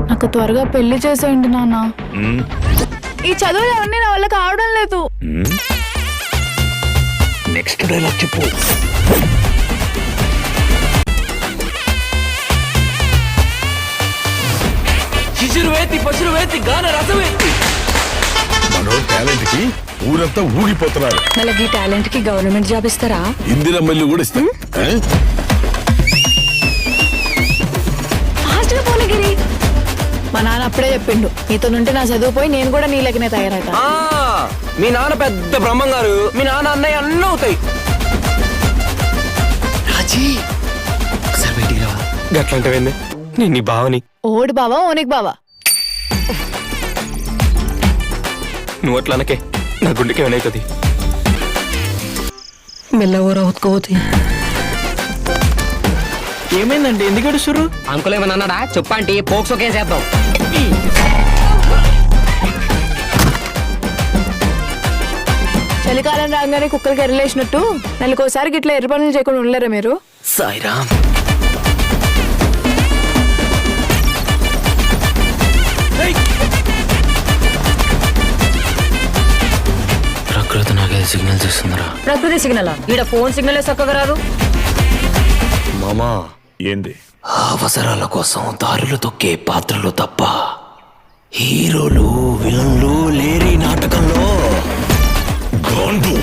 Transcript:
నాకు త్వరగా పెళ్లి చేసేయండి నాన్న. ఈ చదువులు అవన్నీ నా వల్ల కావడం లేదు. నెక్స్ట్ డైలాగ్ చెప్పు. శిశురువేతి పశురువేతి గాన రసవేతి. మనో టాలెంట్ కి ఊరంతా ఊగిపోతున్నారు. వాళ్ళకి టాలెంట్ కి గవర్నమెంట్ జాబ్ ఇస్తారా? ఇందిరమ్మల్ని కూడా ఇస్తారు. పోనగిరి, మా నాన్న అప్పుడే చెప్పిండు, నీతో నుండి నా చదువు పోయి నేను కూడా నీలకినే తయారైతా. మీ నాన్న పెద్ద బ్రహ్మం గారు, మీ నాన్న అన్నయ్య అన్నీ అవుతాయి. రాజీ ఒకసారి బయటికి రావా? గట్లంటవేంది? నేను నీ బావని. ఓడి బావా ఓనికి బావా? నువ్వు అట్లా అనకే, నా గుండెకి ఏమైతుంది. మెల్లవోరా ఉత్కోవతి. ఏమైందండి, ఎందుకు ఏడుస్తుర్రు? అంకుల్ ఏమన్నా అన్నాడా? చెప్పండి, పోక్సోకే చేద్దాం. చలికాలం రాగానే కుక్కలకి ఎర్రలేసినట్టు నెలకోసారి గిట్లా ఎర్ర పనులు చేయకుండా ఉండలేరా మీరు? సాయిరామ్. ప్రకృతి నాకే సిగ్నల్ చేస్తుందిరా. ప్రకృతి సిగ్నల్ ఈడ ఫోన్ సిగ్నల్ చక్కగా రాదు. మామా, ఏంది? అవసరాల కోసం దారులు తొక్కే పాత్రలు తప్ప హీరోలు విలన్లు లేరి నాటకంలో గాండు